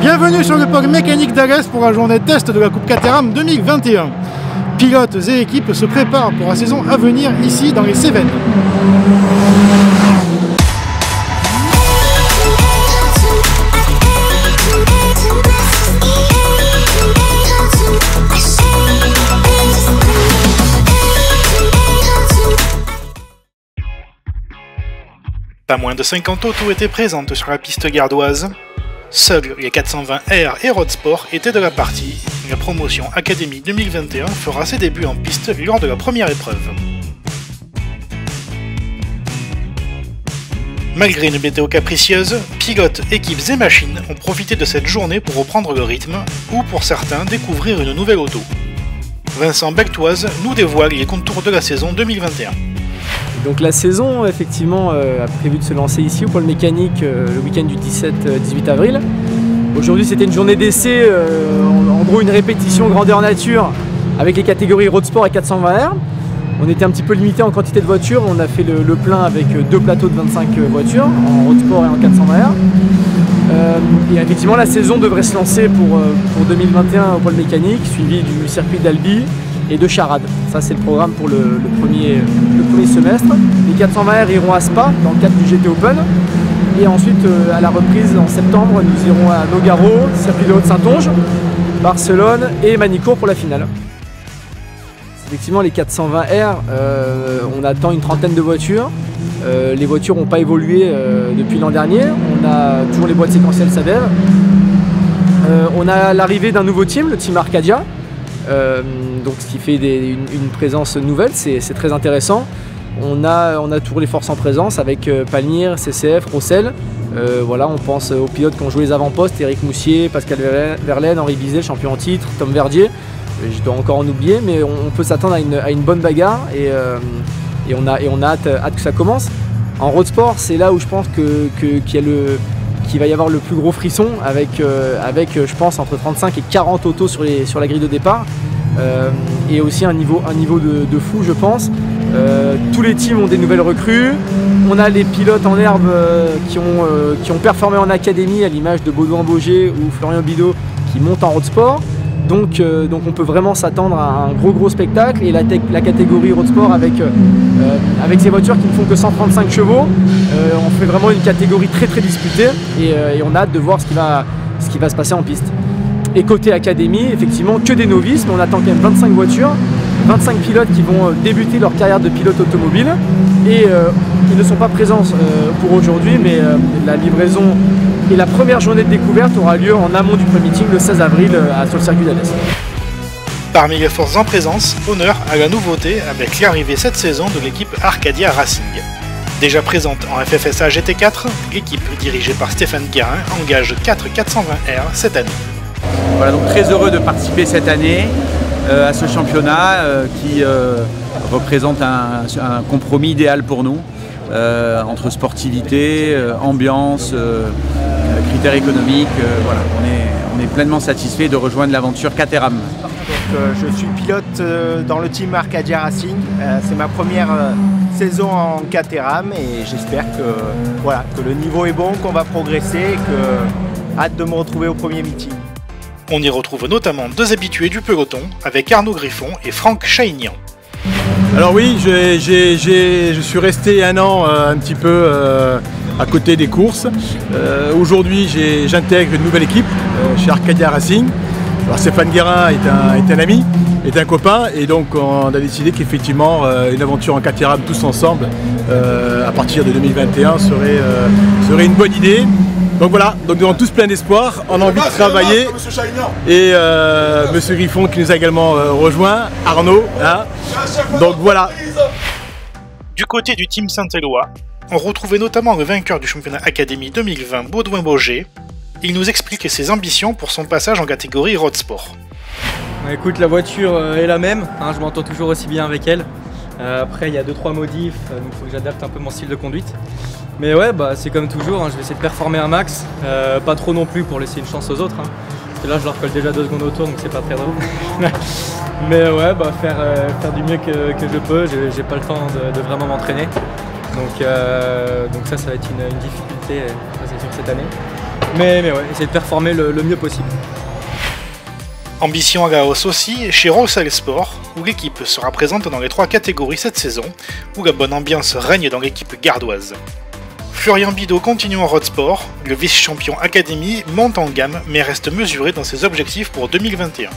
Bienvenue sur le pôle mécanique d'Alès pour la journée test de la Coupe Caterham 2021. Pilotes et équipes se préparent pour la saison à venir ici dans les Cévennes. Pas moins de 50 autos étaient présentes sur la piste gardoise. Seuls les 420R et Roadsport étaient de la partie. La promotion Academy 2021 fera ses débuts en piste lors de la première épreuve. Malgré une météo capricieuse, pilotes, équipes et machines ont profité de cette journée pour reprendre le rythme, ou pour certains découvrir une nouvelle auto. Vincent Beltoise nous dévoile les contours de la saison 2021. Donc la saison, effectivement, a prévu de se lancer ici au pôle mécanique le week-end du 17-18 avril. Aujourd'hui, c'était une journée d'essai, en gros une répétition grandeur nature avec les catégories Roadsport et 420R. On était un petit peu limité en quantité de voitures, on a fait le plein avec deux plateaux de 25 voitures, en Roadsport et en 420R. Et effectivement, la saison devrait se lancer pour 2021 au pôle mécanique, suivi du circuit d'Albi et de Charade. Ça, c'est le programme pour le premier semestre. Les 420R iront à Spa dans le cadre du GT Open. Et ensuite, à la reprise en septembre, nous irons à Nogaro, circuit de Haute-Saintonge, Barcelone et Manicourt pour la finale. Effectivement, les 420R, on attend une trentaine de voitures. Les voitures n'ont pas évolué depuis l'an dernier. On a toujours les boîtes séquentielles Sadel. On a l'arrivée d'un nouveau team, le team Arcadia. Donc ce qui fait une présence nouvelle, c'est très intéressant. On a toujours les forces en présence avec Palmyre, CCF, Rossel. Voilà, on pense aux pilotes qui ont joué les avant-postes, Eric Moussier, Pascal Verlaine, Henri Bizet, champion en titre, Tom Verdier. Je dois encore en oublier, mais on peut s'attendre à une bonne bagarre et on a hâte que ça commence. En road sport, c'est là où je pense qu'il va y avoir le plus gros frisson avec je pense entre 35 et 40 autos sur la grille de départ et aussi un niveau de fou, je pense. Tous les teams ont des nouvelles recrues. On a les pilotes en herbe qui ont performé en académie, à l'image de Baudouin Bauger ou Florian Bidot qui montent en road sport. Donc on peut vraiment s'attendre à un gros spectacle, et la catégorie road sport avec ces voitures qui ne font que 135 chevaux, on fait vraiment une catégorie très disputée et on a hâte de voir ce qui va se passer en piste. Et côté académie, effectivement, que des novices, mais on attend quand même 25 voitures, 25 pilotes qui vont débuter leur carrière de pilote automobile et qui ne sont pas présents pour aujourd'hui, mais la livraison et la première journée de découverte aura lieu en amont du pre-meeting le 16 avril sur le circuit d'Alès. Parmi les forces en présence, honneur à la nouveauté avec l'arrivée cette saison de l'équipe Arcadia Racing. Déjà présente en FFSA GT4, l'équipe dirigée par Stéphane Guérin engage 4 420R cette année. Voilà, donc très heureux de participer cette année à ce championnat qui représente un compromis idéal pour nous entre sportivité, ambiance, critères économiques. Voilà, on est pleinement satisfait de rejoindre l'aventure Caterham. Je suis pilote dans le team Arcadia Racing. C'est ma première saison en Caterham et j'espère que le niveau est bon, qu'on va progresser et que hâte de me retrouver au premier meeting. On y retrouve notamment deux habitués du peloton avec Arnaud Griffon et Franck Chaignan. Alors oui, je suis resté un an un petit peu à côté des courses. Aujourd'hui, j'intègre une nouvelle équipe chez Arcadia Racing. Alors Stéphane Guérin est un ami, est un copain, et donc on a décidé qu'effectivement une aventure en Caterham tous ensemble à partir de 2021 serait une bonne idée. Donc voilà, donc nous avons tous plein d'espoir, on a envie de travailler. Et Monsieur Griffon qui nous a également rejoint, Arnaud. Hein. Donc voilà. Du côté du team Saint-Éloi, on retrouvait notamment le vainqueur du championnat Académie 2020, Baudouin Bauger. Il nous explique ses ambitions pour son passage en catégorie Road Sport. Écoute, la voiture est la même, hein, je m'entends toujours aussi bien avec elle. Après, il y a 2-3 modifs, donc il faut que j'adapte un peu mon style de conduite. Mais ouais, c'est comme toujours, hein, je vais essayer de performer un max, pas trop non plus pour laisser une chance aux autres. Hein, parce que là, je leur colle déjà 2 secondes au tour, donc c'est pas très drôle. Mais ouais, faire du mieux que je peux, j'ai pas le temps de vraiment m'entraîner. Donc ça va être une difficulté, ça c'est sûr, cette année. Mais ouais, essayer de performer le mieux possible. Ambition à la hausse aussi chez Rossel Sport, où l'équipe sera présente dans les 3 catégories cette saison, où la bonne ambiance règne dans l'équipe gardoise. Florian Bidot continue en road sport, le vice-champion Académie monte en gamme mais reste mesuré dans ses objectifs pour 2021.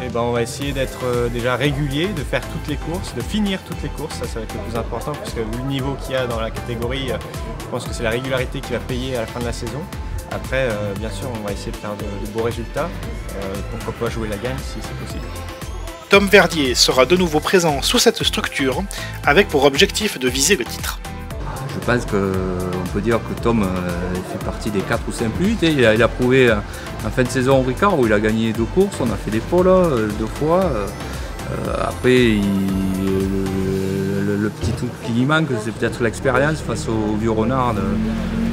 Et ben on va essayer d'être déjà régulier, de faire toutes les courses, de finir toutes les courses, ça va être le plus important parce que vu le niveau qu'il y a dans la catégorie, je pense que c'est la régularité qui va payer à la fin de la saison. Après, bien sûr, on va essayer de faire de beaux résultats, pourquoi pas jouer la gagne si c'est possible. Tom Verdier sera de nouveau présent sous cette structure, avec pour objectif de viser le titre. Je pense qu'on peut dire que Tom fait partie des 4 ou 5 plus vite. Il a prouvé en fin de saison au Ricard où il a gagné 2 courses, on a fait des poles 2 fois. Après, le petit truc qui lui manque, c'est peut-être l'expérience face au vieux renard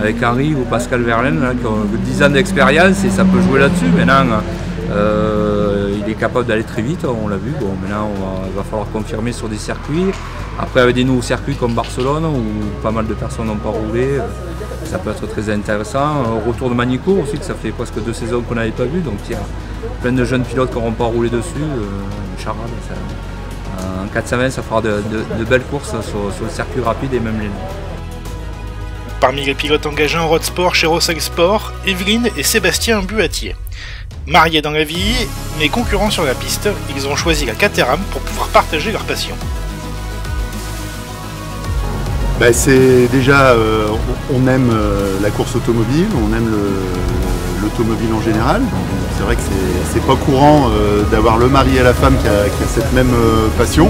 avec Henri ou Pascal Verlaine, là, qui ont 10 ans d'expérience et ça peut jouer là-dessus. Maintenant, il est capable d'aller très vite, on l'a vu. Bon, maintenant, il va falloir confirmer sur des circuits. Après, avec des nouveaux circuits comme Barcelone, où pas mal de personnes n'ont pas roulé, ça peut être très intéressant. Retour de Manicourt aussi, que ça fait presque 2 saisons qu'on n'avait pas vu. Donc, il y a plein de jeunes pilotes qui n'auront pas roulé dessus. Charade, en 420, ça fera de belles courses sur le circuit rapide et même les. Parmi les pilotes engagés en road sport chez Rossel Sport, Evelyne et Sébastien Buatier. Mariés dans la vie, mais concurrents sur la piste, ils ont choisi la Caterham pour pouvoir partager leur passion. C'est déjà, on aime la course automobile, on aime l'automobile en général. C'est vrai que c'est pas courant d'avoir le mari et la femme qui a cette même passion.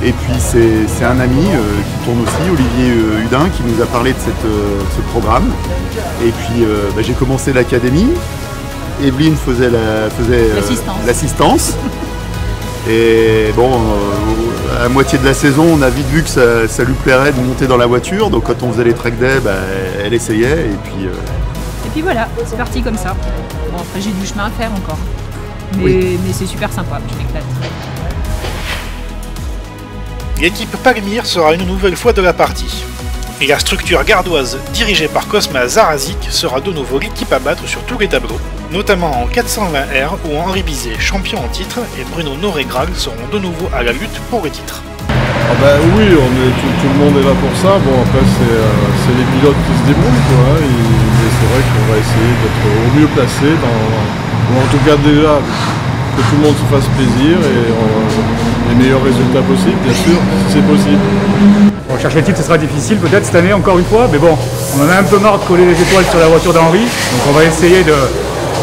Et puis c'est un ami qui tourne aussi, Olivier Hudin, qui nous a parlé de ce programme. Et puis j'ai commencé l'académie. Evelyne faisait l'assistance. Et bon, à la moitié de la saison, on a vite vu que ça lui plairait de monter dans la voiture. Donc quand on faisait les track day, elle essayait. Et puis voilà, c'est parti comme ça. Bon, après j'ai du chemin à faire encore. Mais c'est super sympa, je m'éclate. L'équipe Palmyre sera une nouvelle fois de la partie. Et la structure gardoise dirigée par Cosma Zarazik sera de nouveau l'équipe à battre sur tous les tableaux, notamment en 420R où Henri Bizet, champion en titre, et Bruno Noré-Grague seront de nouveau à la lutte pour le titre. Oui, tout le monde est là pour ça. Bon, après c'est les pilotes qui se débrouillent, quoi. Et c'est vrai qu'on va essayer d'être au mieux placé, ou en tout cas déjà que tout le monde se fasse plaisir et les meilleurs résultats possibles, bien sûr, si c'est possible. Bon, chercher le titre, ce sera difficile peut-être cette année encore une fois, mais bon, on en a un peu marre de coller les étoiles sur la voiture d'Henri, donc on va essayer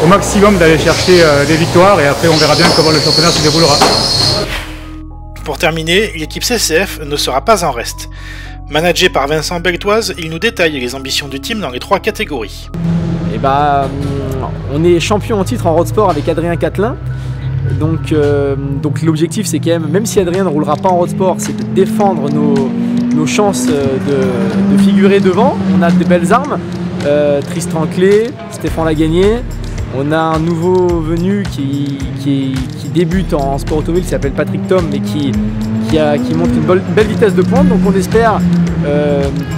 au maximum d'aller chercher des victoires et après on verra bien comment le championnat se déroulera. Pour terminer, l'équipe CCF ne sera pas en reste. Managé par Vincent Beltoise, il nous détaille les ambitions du team dans les 3 catégories. On est champion en titre en road sport avec Adrien Catelin. Donc l'objectif c'est quand même si Adrien ne roulera pas en road sport, c'est de défendre nos chances de figurer devant. On a de belles armes, Tristan Clé, Stéphane Lagagné. On a un nouveau venu qui débute en sport automobile qui s'appelle Patrick Tom mais qui montre une belle vitesse de pointe. Donc on espère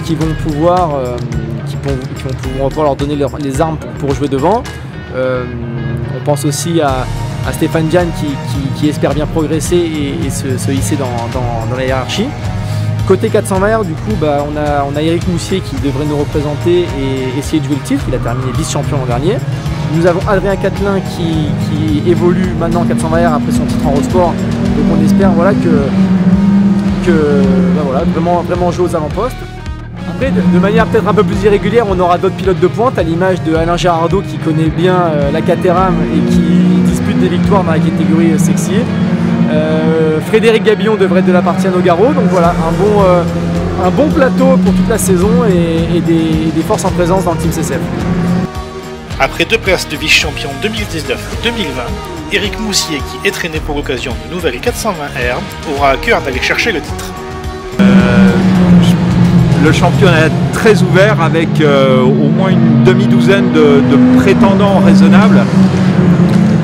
qu'ils vont pouvoir leur donner les armes pour jouer devant. On pense aussi à Stéphane Diane qui espère bien progresser et se hisser dans la hiérarchie. Côté 420R, du coup, on a Eric Moussier qui devrait nous représenter et essayer de jouer le titre. Il a terminé vice-champion l'an dernier. Nous avons Adrien Catelin qui évolue maintenant en 420R après son titre en road sport. Donc on espère vraiment jouer aux avant-postes. Après, de manière peut-être un peu plus irrégulière, on aura d'autres pilotes de pointe, à l'image de Alain Gérardot qui connaît bien la Caterham et qui dispute des victoires dans la catégorie sexy. Frédéric Gabillon devrait être de la partie à Nogaro, donc voilà, un bon plateau pour toute la saison et des forces en présence dans le team CCF. Après 2 places de vice-champion 2019-2020, Eric Moussier, qui est traîné pour l'occasion d'une nouvelle 420R, aura à cœur d'aller chercher le titre. Le championnat est très ouvert avec au moins une demi-douzaine de prétendants raisonnables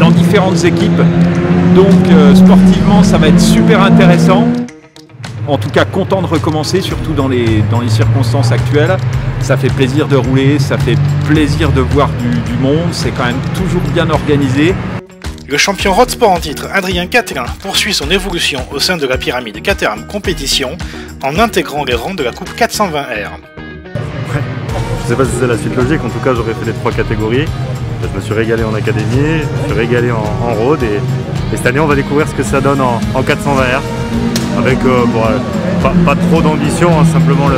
dans différentes équipes. Donc sportivement, ça va être super intéressant. en tout cas content de recommencer, surtout dans les circonstances actuelles. Ça fait plaisir de rouler, ça fait plaisir de voir du monde, c'est quand même toujours bien organisé. Le champion road sport en titre, Adrien Catelin, poursuit son évolution au sein de la pyramide Caterham Compétition en intégrant les rangs de la Coupe 420R. Ouais. Je sais pas si c'est la suite logique, en tout cas j'aurais fait les 3 catégories. Je me suis régalé en académie, je me suis régalé en road et cette année on va découvrir ce que ça donne en 420R avec pas trop d'ambition, hein, simplement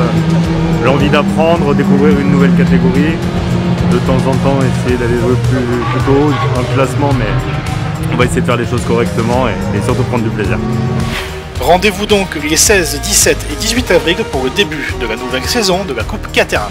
l'envie d'apprendre, découvrir une nouvelle catégorie, de temps en temps essayer d'aller jouer plus tôt dans le classement, mais on va essayer de faire les choses correctement et surtout prendre du plaisir. Rendez-vous donc les 16, 17 et 18 avril pour le début de la nouvelle saison de la Coupe Caterham.